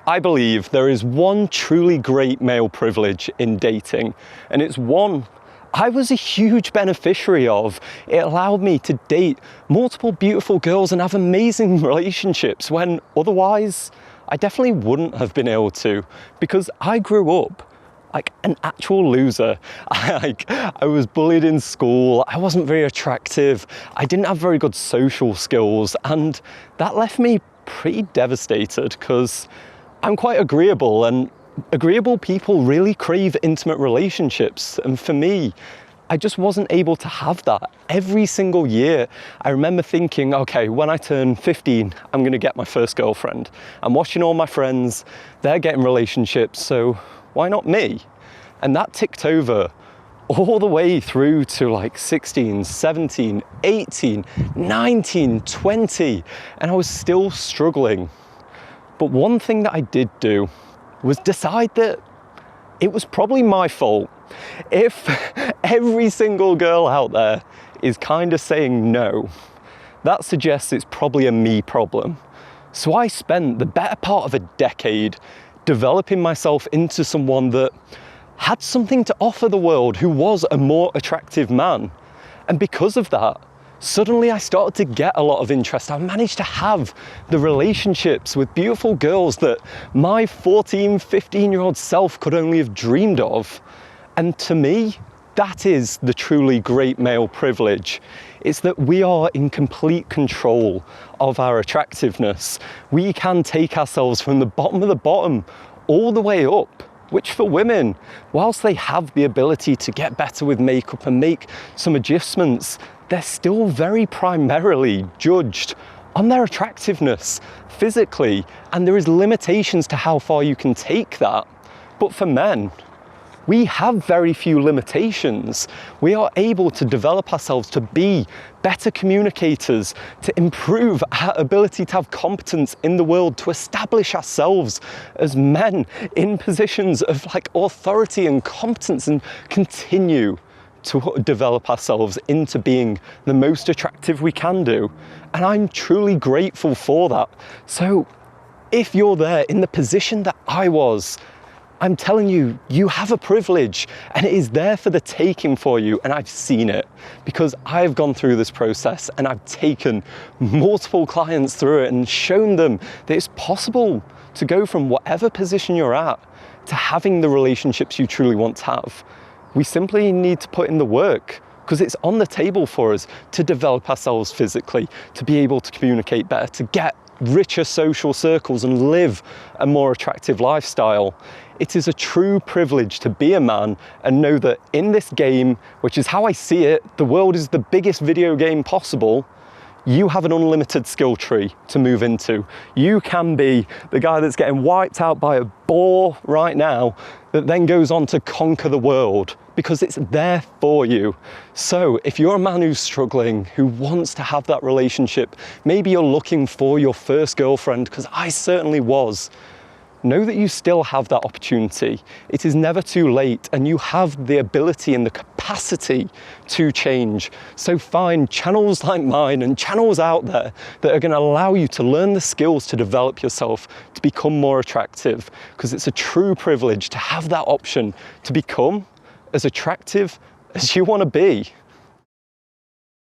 I believe there is one truly great male privilege in dating, and it's one I was a huge beneficiary of. It allowed me to date multiple beautiful girls and have amazing relationships when otherwise I definitely wouldn't have been able to, because I grew up like an actual loser. I was bullied in school, I wasn't very attractive, I didn't have very good social skills, and that left me pretty devastated because I'm quite agreeable, and agreeable people really crave intimate relationships. And for me, I just wasn't able to have that. Every single year, I remember thinking, okay, when I turn 15, I'm gonna get my first girlfriend. I'm watching all my friends, they're getting relationships, so why not me? And that ticked over all the way through to like 16, 17, 18, 19, 20, and I was still struggling. But one thing that I did do was decide that it was probably my fault. If every single girl out there is kind of saying no, that suggests it's probably a me problem. So I spent the better part of a decade developing myself into someone that had something to offer the world, who was a more attractive man. And because of that, suddenly I started to get a lot of interest. I managed to have the relationships with beautiful girls that my 14, 15-year-old self could only have dreamed of. And to me, that is the truly great male privilege. It's that we are in complete control of our attractiveness. We can take ourselves from the bottom of the bottom all the way up, which for women, whilst they have the ability to get better with makeup and make some adjustments, they're still very primarily judged on their attractiveness physically, and there is limitations to how far you can take that. But for men, we have very few limitations. We are able to develop ourselves to be better communicators, to improve our ability to have competence in the world, to establish ourselves as men in positions of like authority and competence, and continue to develop ourselves into being the most attractive we can do. And I'm truly grateful for that. So if you're there in the position that I was, I'm telling you, you have a privilege, and it is there for the taking for you. And I've seen it because I've gone through this process, and I've taken multiple clients through it and shown them that it's possible to go from whatever position you're at to having the relationships you truly want to have. We simply need to put in the work, because it's on the table for us to develop ourselves physically, to be able to communicate better, to get richer social circles and live a more attractive lifestyle. It is a true privilege to be a man and know that in this game, which is how I see it, the world is the biggest video game possible. You have an unlimited skill tree to move into. You can be the guy that's getting wiped out by a boar right now that then goes on to conquer the world, because it's there for you. So if you're a man who's struggling, who wants to have that relationship, maybe you're looking for your first girlfriend, because I certainly was, know that you still have that opportunity. It is never too late, and you have the ability and the capacity to change. So find channels like mine and channels out there that are going to allow you to learn the skills to develop yourself, to become more attractive, because it's a true privilege to have that option to become as attractive as you want to be.